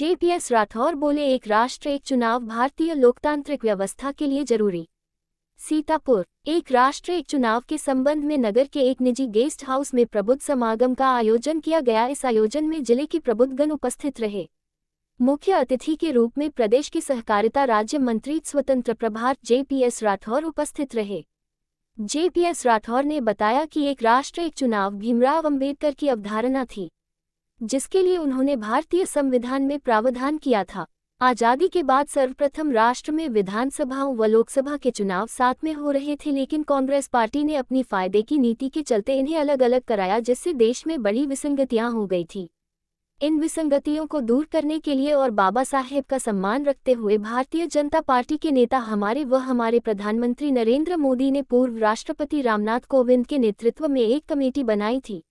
JPS Rathore बोले, एक राष्ट्र एक चुनाव भारतीय लोकतांत्रिक व्यवस्था के लिए जरूरी। सीतापुर। एक राष्ट्र एक चुनाव के संबंध में नगर के एक निजी गेस्ट हाउस में प्रबुद्ध समागम का आयोजन किया गया। इस आयोजन में जिले के प्रबुद्धगण उपस्थित रहे। मुख्य अतिथि के रूप में प्रदेश की सहकारिता राज्य मंत्री स्वतंत्र प्रभार जेपीएस राठौर उपस्थित रहे। जेपीएस राठौर ने बताया कि एक राष्ट्र एक चुनाव भीमराव अंबेडकर की अवधारणा थी, जिसके लिए उन्होंने भारतीय संविधान में प्रावधान किया था। आजादी के बाद सर्वप्रथम राष्ट्र में विधानसभाओं व लोकसभा के चुनाव साथ में हो रहे थे, लेकिन कांग्रेस पार्टी ने अपनी फायदे की नीति के चलते इन्हें अलग अलग कराया, जिससे देश में बड़ी विसंगतियां हो गई थी। इन विसंगतियों को दूर करने के लिए और बाबा साहेब का सम्मान रखते हुए भारतीय जनता पार्टी के नेता हमारे प्रधानमंत्री नरेंद्र मोदी ने पूर्व राष्ट्रपति रामनाथ कोविंद के नेतृत्व में एक कमेटी बनाई थी,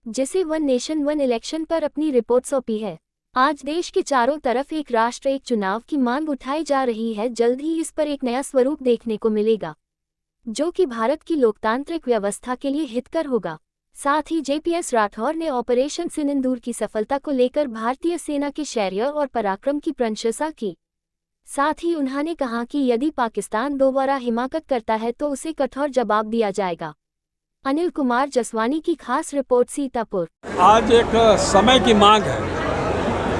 जिसे वन नेशन वन इलेक्शन पर अपनी रिपोर्ट सौंपी है। आज देश के चारों तरफ एक राष्ट्र एक चुनाव की मांग उठाई जा रही है। जल्द ही इस पर एक नया स्वरूप देखने को मिलेगा, जो कि भारत की लोकतांत्रिक व्यवस्था के लिए हितकर होगा। साथ ही जेपीएस राठौर ने ऑपरेशन सिंदूर की सफलता को लेकर भारतीय सेना के शौर्य और पराक्रम की प्रशंसा की। साथ ही उन्होंने कहा कि यदि पाकिस्तान दोबारा हिमाकत करता है तो उसे कठोर जवाब दिया जाएगा। अनिल कुमार जसवानी की खास रिपोर्ट, सीतापुर। आज एक समय की मांग है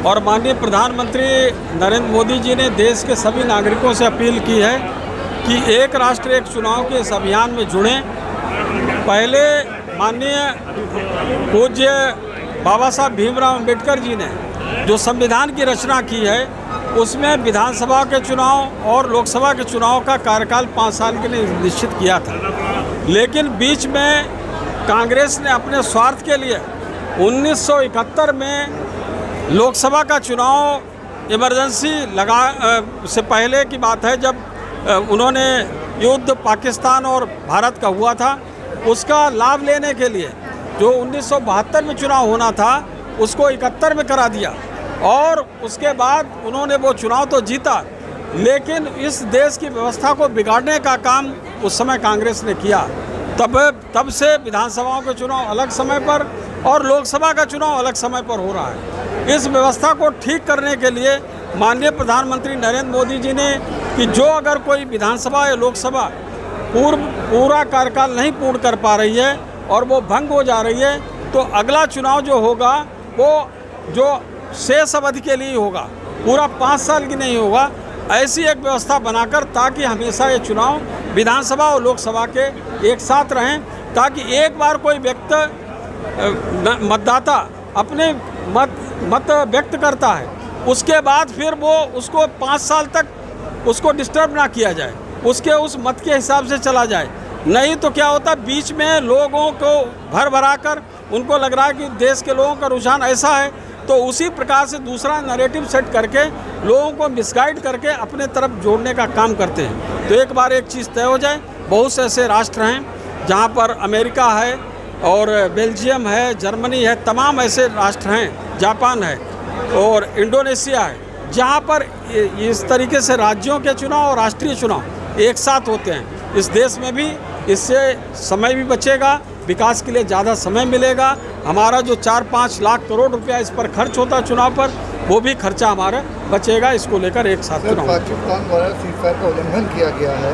और माननीय प्रधानमंत्री नरेंद्र मोदी जी ने देश के सभी नागरिकों से अपील की है कि एक राष्ट्र एक चुनाव के इस अभियान में जुड़ें। पहले माननीय पूज्य बाबा साहब भीमराव अंबेडकर जी ने जो संविधान की रचना की है, उसमें विधानसभा के चुनाव और लोकसभा के चुनाव का कार्यकाल 5 साल के लिए निश्चित किया था। लेकिन बीच में कांग्रेस ने अपने स्वार्थ के लिए 1971 में लोकसभा का चुनाव इमरजेंसी से पहले की बात है, जब उन्होंने युद्ध पाकिस्तान और भारत का हुआ था, उसका लाभ लेने के लिए जो 1972 में चुनाव होना था उसको 71 में करा दिया और उसके बाद उन्होंने वो चुनाव तो जीता, लेकिन इस देश की व्यवस्था को बिगाड़ने का काम उस समय कांग्रेस ने किया। तब से विधानसभाओं के चुनाव अलग समय पर और लोकसभा का चुनाव अलग समय पर हो रहा है। इस व्यवस्था को ठीक करने के लिए माननीय प्रधानमंत्री नरेंद्र मोदी जी ने कि जो अगर कोई विधानसभा या लोकसभा पूरा कार्यकाल नहीं पूर्ण कर पा रही है और वो भंग हो जा रही है, तो अगला चुनाव जो होगा वो जो शेष अवधि के लिए होगा, पूरा 5 साल की नहीं होगा। ऐसी एक व्यवस्था बनाकर ताकि हमेशा ये चुनाव विधानसभा और लोकसभा के एक साथ रहें, ताकि एक बार कोई मतदाता अपने मत व्यक्त करता है, उसके बाद फिर वो उसको 5 साल तक उसको डिस्टर्ब ना किया जाए, उसके उस मत के हिसाब से चला जाए। नहीं तो क्या होता, बीच में लोगों को भरा कर उनको लग रहा है कि देश के लोगों का रुझान ऐसा है, तो उसी प्रकार से दूसरा नैरेटिव सेट करके लोगों को मिसगाइड करके अपने तरफ जोड़ने का काम करते हैं। तो एक बार एक चीज़ तय हो जाए, बहुत से ऐसे राष्ट्र हैं जहाँ पर अमेरिका है और बेल्जियम है, जर्मनी है, तमाम ऐसे राष्ट्र हैं, जापान है और इंडोनेशिया है, जहाँ पर इस तरीके से राज्यों के चुनाव और राष्ट्रीय चुनाव एक साथ होते हैं। इस देश में भी इससे समय भी बचेगा, विकास के लिए ज़्यादा समय मिलेगा। हमारा जो 4-5 लाख करोड़ रुपया इस पर खर्च होता है चुनाव पर, वो भी खर्चा हमारा बचेगा। इसको लेकर एक साथ चुनाव। पाकिस्तान द्वारा सीज़फायर का उल्लंघन किया गया है,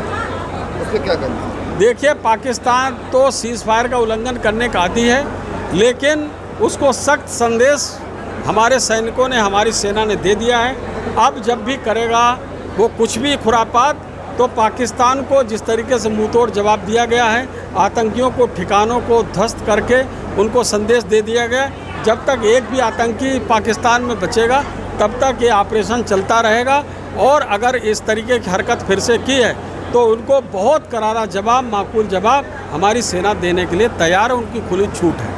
उससे क्या करना? देखिए, पाकिस्तान तो सीज़फायर का उल्लंघन करने का आदी है, लेकिन उसको सख्त संदेश हमारे सैनिकों ने, हमारी सेना ने दे दिया है। अब जब भी करेगा वो कुछ भी खुरापात, तो पाकिस्तान को जिस तरीके से मुंहतोड़ जवाब दिया गया है, आतंकियों को ठिकानों को ध्वस्त करके उनको संदेश दे दिया गया। जब तक एक भी आतंकी पाकिस्तान में बचेगा तब तक ये ऑपरेशन चलता रहेगा, और अगर इस तरीके की हरकत फिर से की है तो उनको बहुत करारा जवाब, माकूल जवाब हमारी सेना देने के लिए तैयार है। उनकी खुली छूट है।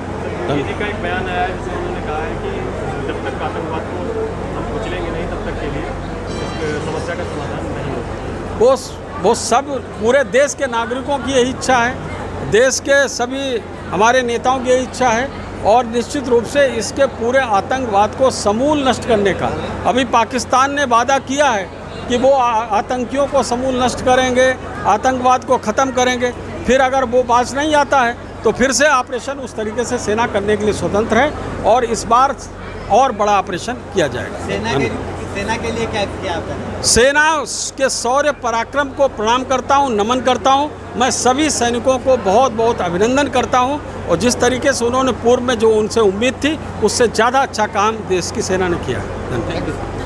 मोदी का एक बयान आया है जिसमें उन्होंने कहा है कि जब तक आतंकवाद को हम कुचलेंगे नहीं, तब तक के लिए इस समस्या का समाधान नहीं होगा। वो सब पूरे देश के नागरिकों की यही इच्छा है, देश के सभी हमारे नेताओं की यही इच्छा है, और निश्चित रूप से इसके पूरे आतंकवाद को समूल नष्ट करने का अभी पाकिस्तान ने वादा किया है कि वो आतंकियों को समूल नष्ट करेंगे, आतंकवाद को ख़त्म करेंगे। फिर अगर वो बाज नहीं आता है तो फिर से ऑपरेशन उस तरीके से सेना करने के लिए स्वतंत्र है। और इस बार और बड़ा ऑपरेशन किया जाएगा। सेना के लिए क्या किया आपने? सेना के शौर्य पराक्रम को प्रणाम करता हूं, नमन करता हूं। मैं सभी सैनिकों को बहुत बहुत अभिनंदन करता हूं और जिस तरीके से उन्होंने पूर्व में जो उनसे उम्मीद थी उससे ज़्यादा अच्छा काम देश की सेना ने किया है। धन्यवाद।